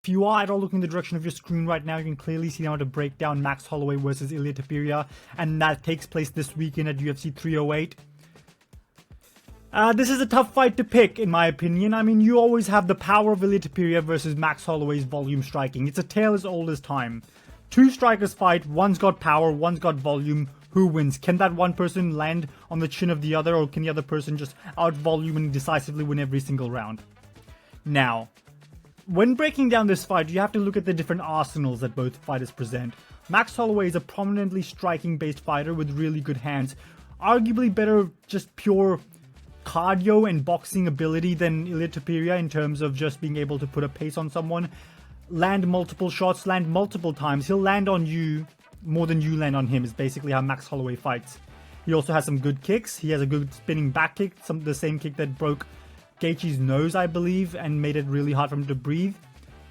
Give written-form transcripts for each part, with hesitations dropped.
If you are at all looking in the direction of your screen right now, you can clearly see now to break down Max Holloway versus Ilia Topuria, and that takes place this weekend at UFC 308. This is a tough fight to pick, in my opinion. I mean, you always have the power of Ilia Topuria versus Max Holloway's volume striking. It's a tale as old as time. Two strikers fight, one's got power, one's got volume. Who wins? Can that one person land on the chin of the other, or can the other person just out-volume and decisively win every single round? Now, when breaking down this fight, you have to look at the different arsenals that both fighters present. Max Holloway is a prominently striking-based fighter with really good hands. Arguably better just pure cardio and boxing ability than Ilia Topuria in terms of just being able to put a pace on someone, land multiple shots, land multiple times. He'll land on you more than you land on him is basically how Max Holloway fights. He also has some good kicks. He has a good spinning back kick, the same kick that broke Gaethje's nose, I believe, and made it really hard for him to breathe,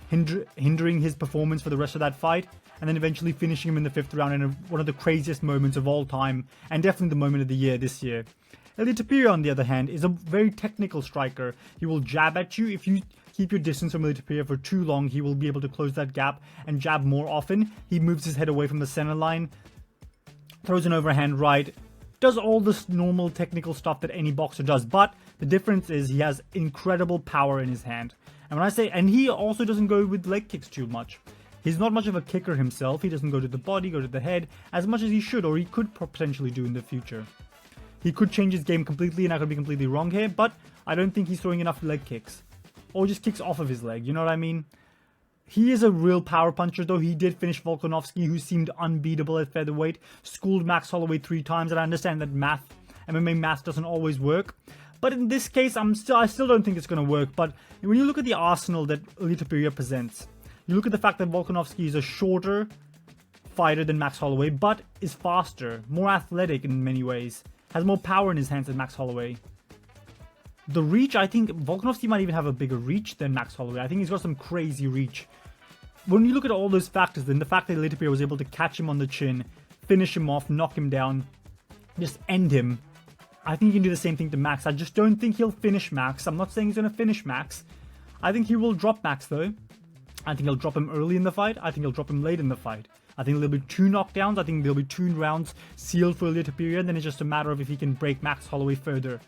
hindering his performance for the rest of that fight, and then eventually finishing him in the 5th round in one of the craziest moments of all time, and definitely the moment of the year this year. Ilia Topuria, on the other hand, is a very technical striker. He will jab at you. If you keep your distance from Ilia Topuria for too long, he will be able to close that gap and jab more often. He moves his head away from the center line, throws an overhand right, does all this normal technical stuff that any boxer does, but the difference is he has incredible power in his hand. And when I say, and he also doesn't go with leg kicks too much. He's not much of a kicker himself. He doesn't go to the body, go to the head as much as he should, or he could potentially do in the future. He could change his game completely, and I could be completely wrong here, but I don't think he's throwing enough leg kicks. Or just kicks off of his leg, you know what I mean? He is a real power puncher, though. He did finish Volkanovski, who seemed unbeatable at featherweight, schooled Max Holloway 3 times, and I understand that MMA math doesn't always work. But in this case, I still don't think it's going to work. But when you look at the arsenal that Ilia Topuria presents, you look at the fact that Volkanovski is a shorter fighter than Max Holloway, but is faster, more athletic in many ways, has more power in his hands than Max Holloway. The reach, I think Volkanovski might even have a bigger reach than Max Holloway. I think he's got some crazy reach. When you look at all those factors, then the fact that Ilia Topuria was able to catch him on the chin, finish him off, knock him down, just end him, I think he can do the same thing to Max. I just don't think he'll finish Max. I'm not saying he's going to finish Max. I think he will drop Max, though. I think he'll drop him early in the fight. I think he'll drop him late in the fight. I think there'll be 2 knockdowns. I think there'll be 2 rounds sealed for Ilia Topuria. And then it's just a matter of if he can break Max Holloway further.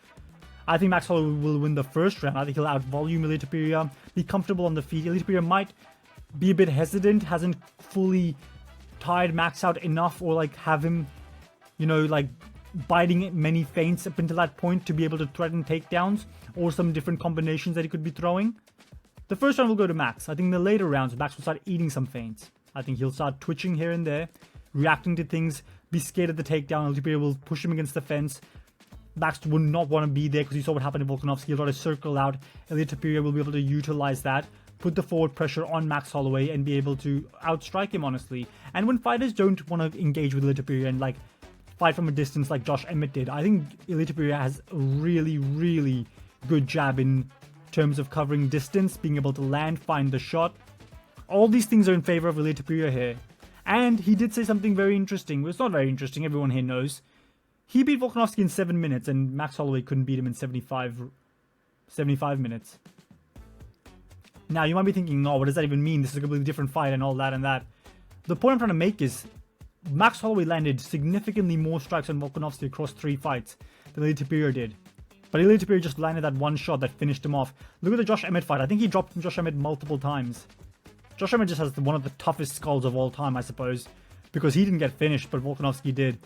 I think Max Holloway will win the first round. I think he'll out-volume Ilia Topuria, be comfortable on the feet. Ilia Topuria might be a bit hesitant, hasn't fully tired Max out enough, or like have him, you know, like biting many feints up until that point to be able to threaten takedowns or some different combinations that he could be throwing. The first round will go to Max. I think in the later rounds, Max will start eating some feints. I think he'll start twitching here and there, reacting to things, be scared of the takedown. Ilia Topuria will push him against the fence. Max would not want to be there because you saw what happened to Volkanovski. He'll try to circle out. Ilia Topuria will be able to utilize that, put the forward pressure on Max Holloway, and be able to outstrike him, honestly. And when fighters don't want to engage with Ilia Topuria and like fight from a distance like Josh Emmett did, I think Ilia Topuria has a really, really good jab in terms of covering distance, being able to land, find the shot. All these things are in favor of Ilia Topuria here. And he did say something very interesting. Well, it's not very interesting, everyone here knows. He beat Volkanovski in 7 minutes, and Max Holloway couldn't beat him in 75 minutes. Now, you might be thinking, no, what does that even mean? This is a completely different fight and all that and that. The point I'm trying to make is, Max Holloway landed significantly more strikes on Volkanovski across 3 fights than Ilia Topuria did. But Ilia Topuria just landed that one shot that finished him off. Look at the Josh Emmett fight. I think he dropped Josh Emmett multiple times. Josh Emmett just has one of the toughest skulls of all time, I suppose, because he didn't get finished, but Volkanovski did.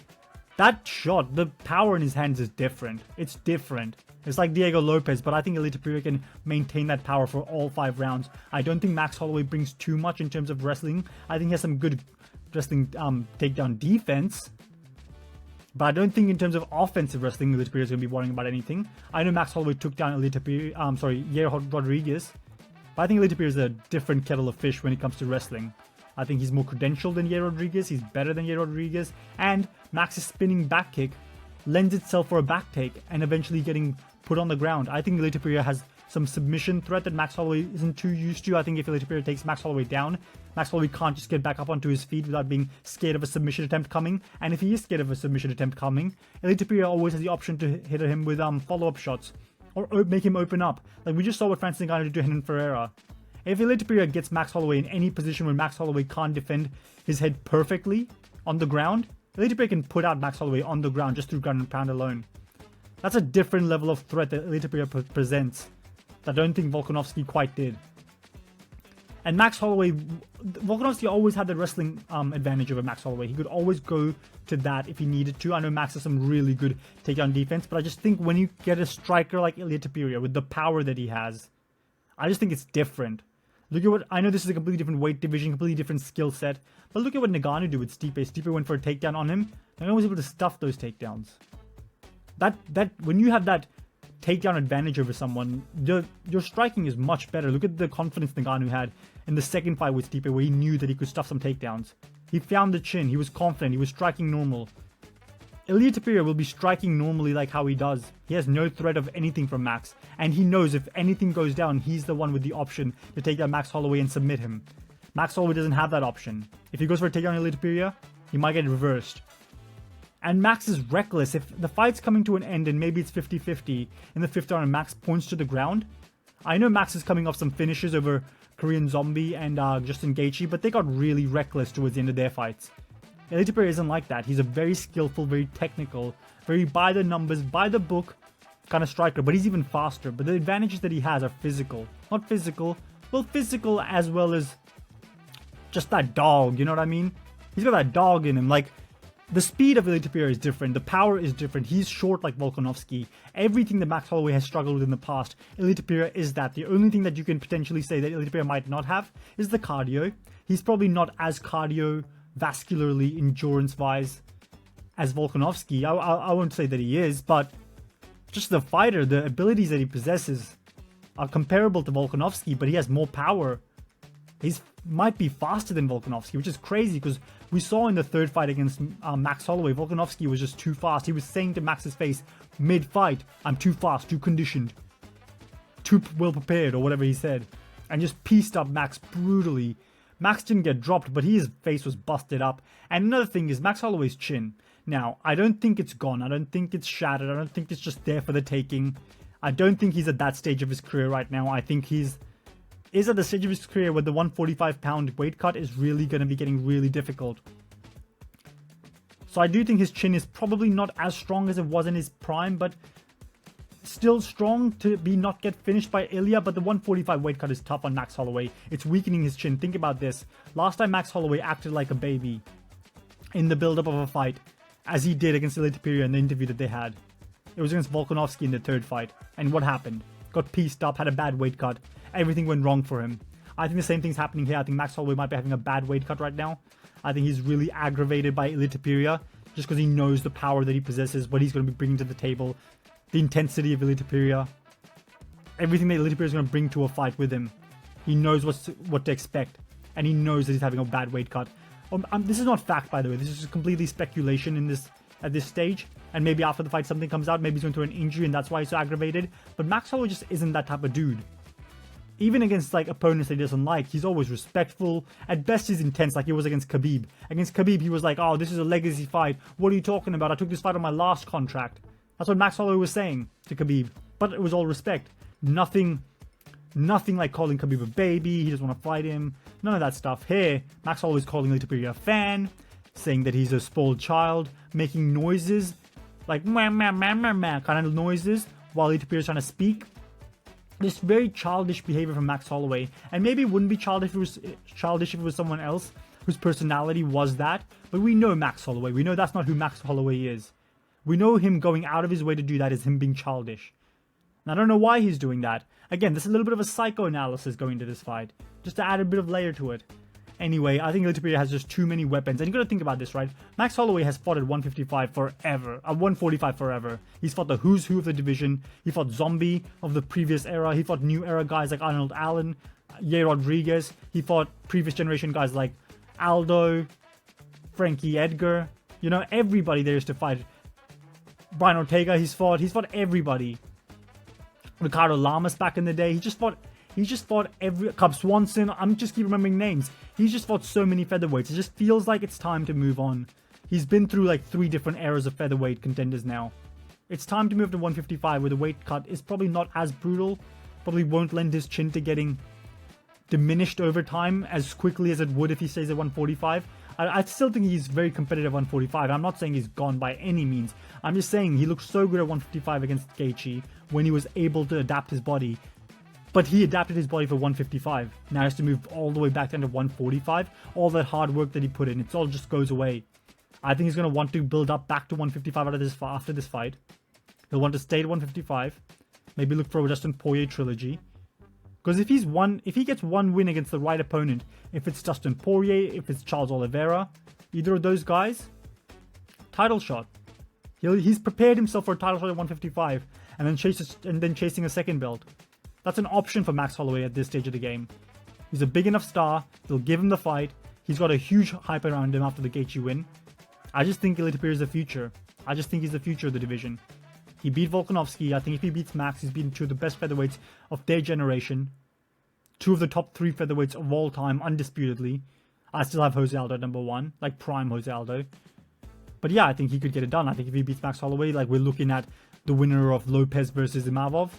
That shot, the power in his hands is different. It's different. It's like Diego Lopez, but I think Ilia Topuria can maintain that power for all 5 rounds. I don't think Max Holloway brings too much in terms of wrestling. I think he has some good wrestling takedown defense. But I don't think in terms of offensive wrestling, Ilia Topuria is going to be worrying about anything. I know Max Holloway took down Yair Rodriguez. But I think Ilia Topuria is a different kettle of fish when it comes to wrestling. I think he's more credentialed than Yair Rodriguez. He's better than Yair Rodriguez. And Max's spinning back kick lends itself for a back take and eventually getting put on the ground. I think Ilia Topuria has some submission threat that Max Holloway isn't too used to. I think if Ilia Topuria takes Max Holloway down, Max Holloway can't just get back up onto his feet without being scared of a submission attempt coming. And if he is scared of a submission attempt coming, Ilia Topuria always has the option to hit him with follow-up shots or make him open up. Like we just saw what Francis Ngannou did to Renan Ferreira. If Ilia Topuria gets Max Holloway in any position where Max Holloway can't defend his head perfectly on the ground, Ilia Topuria can put out Max Holloway on the ground just through ground and pound alone. That's a different level of threat that Ilia Topuria presents that I don't think Volkanovski quite did. And Max Holloway, Volkanovski always had the wrestling advantage over Max Holloway. He could always go to that if he needed to. I know Max has some really good takedown defense, but I just think when you get a striker like Ilia Topuria with the power that he has, I just think it's different. Look at what, I know this is a completely different weight division, completely different skill set, but look at what Ngannou did with Stipe. Stipe went for a takedown on him, Ngannou was able to stuff those takedowns. When you have that takedown advantage over someone, your striking is much better. Look at the confidence Ngannou had in the second fight with Stipe, where he knew that he could stuff some takedowns. He found the chin, he was confident, he was striking normal. Ilia Topuria will be striking normally like how he does. He has no threat of anything from Max, and he knows if anything goes down, he's the one with the option to take down Max Holloway and submit him. Max Holloway doesn't have that option. If he goes for a takedown on Ilia Topuria, he might get reversed. And Max is reckless. If the fight's coming to an end and maybe it's 50-50 in the fifth round and Max points to the ground, I know Max is coming off some finishes over Korean Zombie and Justin Gaethje, but they got really reckless towards the end of their fights. Ilia Topuria isn't like that. He's a very skillful, very technical, very by the numbers, by the book kind of striker, but he's even faster. But the advantages that he has are physical. Not physical, well, physical as well as just that dog, you know what I mean? He's got that dog in him. Like, the speed of Ilia Topuria is different. The power is different. He's short like Volkanovski. Everything that Max Holloway has struggled with in the past, Ilia Topuria is that. The only thing that you can potentially say that Ilia Topuria might not have is the cardio. He's probably not as cardiovascularly endurance-wise as Volkanovski. I won't say that he is, but just the fighter, the abilities that he possesses are comparable to Volkanovski, but he has more power. He might be faster than Volkanovski, which is crazy because we saw in the third fight against Max Holloway, Volkanovski was just too fast. He was saying to Max's face mid-fight, I'm too fast, too conditioned, too well prepared, or whatever he said, and just pieced up Max brutally. Max didn't get dropped, but his face was busted up. And another thing is Max Holloway's chin. Now, I don't think it's gone. I don't think it's shattered. I don't think it's just there for the taking. I don't think he's at that stage of his career right now. I think he's at the stage of his career where the 145-pound weight cut is really going to be getting really difficult. So I do think his chin is probably not as strong as it was in his prime, but still strong to be not get finished by Ilia. But the 145 weight cut is tough on Max Holloway. It's weakening his chin. Think about this. Last time Max Holloway acted like a baby in the build-up of a fight, as he did against Ilia Topuria in the interview that they had. It was against Volkanovski in the third fight. And what happened? Got pieced up, had a bad weight cut. Everything went wrong for him. I think the same thing's happening here. I think Max Holloway might be having a bad weight cut right now. I think he's really aggravated by Ilia Topuria just because he knows the power that he possesses, what he's going to be bringing to the table, the intensity of Ilia Topuria, everything that Ilia Topuria is going to bring to a fight with him. He knows what to expect, and he knows that he's having a bad weight cut. This is not fact, by the way. This is just completely speculation at this stage. And maybe after the fight something comes out, maybe he's going through an injury and that's why he's so aggravated. But Max Holloway just isn't that type of dude. Even against like opponents that he doesn't like, he's always respectful. At best, he's intense, like he was against Khabib. Against Khabib, he was like, "Oh, this is a legacy fight. What are you talking about? I took this fight on my last contract." That's what Max Holloway was saying to Khabib. But it was all respect. Nothing like calling Khabib a baby. He doesn't want to fight him. None of that stuff. Here, Max Holloway is calling Ilia Topuria a fan, saying that he's a spoiled child, making noises like meh, meh, meh, meh, meh, kind of noises while Ilia Topuria is trying to speak. This very childish behavior from Max Holloway, and maybe it wouldn't be childish if it was someone else whose personality was that, but we know Max Holloway. We know that's not who Max Holloway is. We know him going out of his way to do that is him being childish. And I don't know why he's doing that. Again, there's a little bit of a psychoanalysis going into this fight, just to add a bit of layer to it. Anyway, I think Ilia Topuria has just too many weapons. And you gotta think about this, right? Max Holloway has fought at 155 forever. At 145 forever. He's fought the who's who of the division. He fought Zombie of the previous era. He fought new era guys like Arnold Allen, Ye Rodriguez. He fought previous generation guys like Aldo, Frankie Edgar. You know, everybody there is to fight. Brian Ortega, he's fought everybody. Ricardo Lamas back in the day. He just fought every Cub Swanson. I'm just keep remembering names. He's just fought so many featherweights. It just feels like it's time to move on. He's been through like 3 different eras of featherweight contenders now. It's time to move to 155 where the weight cut is probably not as brutal. Probably won't lend his chin to getting diminished over time as quickly as it would if he stays at 145. I still think he's very competitive at 145. I'm not saying he's gone by any means. I'm just saying he looked so good at 155 against Gaethje when he was able to adapt his body. But he adapted his body for 155. Now he has to move all the way back down to 145. All that hard work that he put in, it all just goes away. I think he's going to want to build up back to 155 after this fight. He'll want to stay at 155. Maybe look for a Dustin Poirier trilogy. Because if he gets one win against the right opponent, if it's Dustin Poirier, if it's Charles Oliveira, either of those guys, title shot. He's prepared himself for a title shot at 155, and then chasing a second belt. That's an option for Max Holloway at this stage of the game. He's a big enough star. They'll give him the fight. He's got a huge hype around him after the Gaethje win. I just think Ilia Topuria is the future. I just think he's the future of the division. He beat Volkanovski. I think if he beats Max, he's beaten two of the best featherweights of their generation. Two of the top 3 featherweights of all time, undisputedly. I still have Jose Aldo at number 1, like prime Jose Aldo. But yeah, I think he could get it done. I think if he beats Max Holloway, like we're looking at the winner of Lopez versus Imavov.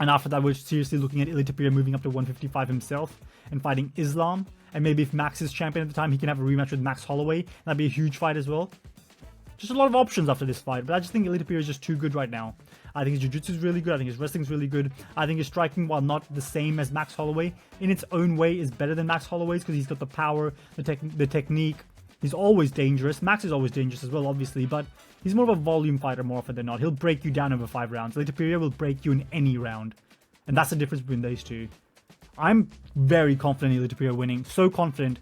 And after that, we're seriously looking at Ilia Topuria moving up to 155 himself and fighting Islam. And maybe if Max is champion at the time, he can have a rematch with Max Holloway. That'd be a huge fight as well. Just a lot of options after this fight, but I just think Ilia Topuria is just too good right now. I think his jiu-jitsu is really good. I think his wrestling is really good. I think his striking, while not the same as Max Holloway, in its own way is better than Max Holloway's because he's got the power, the technique. He's always dangerous. Max is always dangerous as well, obviously, but he's more of a volume fighter more often than not. He'll break you down over 5 rounds. Ilia Topuria will break you in any round, and that's the difference between those two. I'm very confident in Ilia Topuria winning. So confident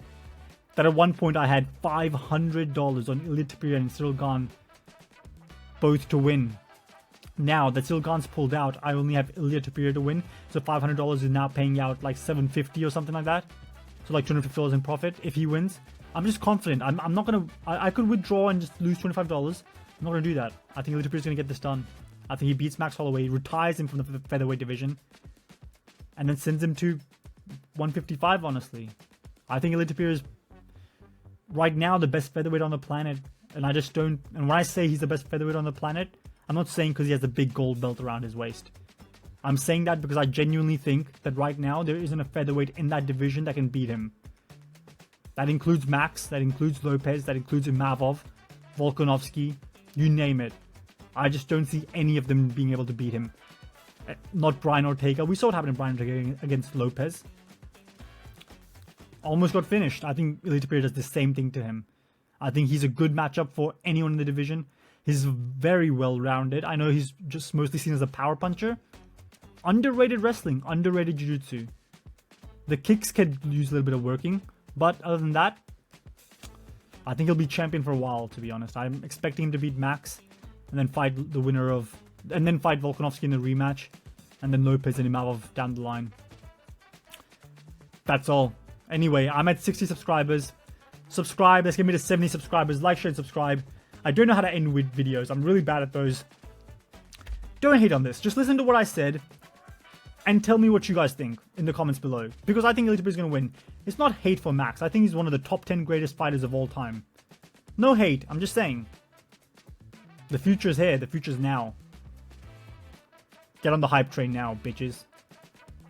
that at one point I had $500 on Ilia Topuria and Cyril Gane both to win. Now that Cyril Gane's pulled out, I only have Ilia Topuria to win. So $500 is now paying out like $750 or something like that. So like $250 in profit if he wins. I'm just confident. I'm not going to... I could withdraw and just lose $25. I'm not going to do that. I think Ilia Topuria is going to get this done. I think he beats Max Holloway, retires him from the featherweight division, and then sends him to 155, honestly. I think Ilia Topuria is right now the best featherweight on the planet, and I just don't... And when I say he's the best featherweight on the planet, I'm not saying because he has a big gold belt around his waist. I'm saying that because I genuinely think that right now there isn't a featherweight in that division that can beat him. That includes Max, that includes Lopez, that includes Imavov, Volkanovski, you name it. I just don't see any of them being able to beat him. Not Brian Ortega. We saw what happened to Brian Ortega against Lopez. Almost got finished. I think Ilia Topuria does the same thing to him. I think he's a good matchup for anyone in the division. He's very well-rounded. I know he's just mostly seen as a power puncher. Underrated wrestling, underrated jiu-jitsu. The kicks could use a little bit of working, but other than that, I think he'll be champion for a while, to be honest. I'm expecting him to beat Max and then fight the winner of... And then fight Volkanovski in the rematch, and then Lopez and Imavov down the line. That's all. Anyway, I'm at 60 subscribers. Subscribe. Let's get me to 70 subscribers. Like, share, and subscribe. I don't know how to end with videos. I'm really bad at those. Don't hate on this. Just listen to what I said and tell me what you guys think in the comments below. Because I think Ilia Topuria is going to win. It's not hate for Max. I think he's one of the top 10 greatest fighters of all time. No hate. I'm just saying. The future is here. The future is now. Get on the hype train now, bitches.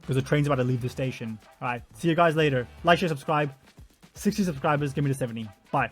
Because the train's about to leave the station. Alright, see you guys later. Like, share, subscribe. 60 subscribers, get me to 70. Bye.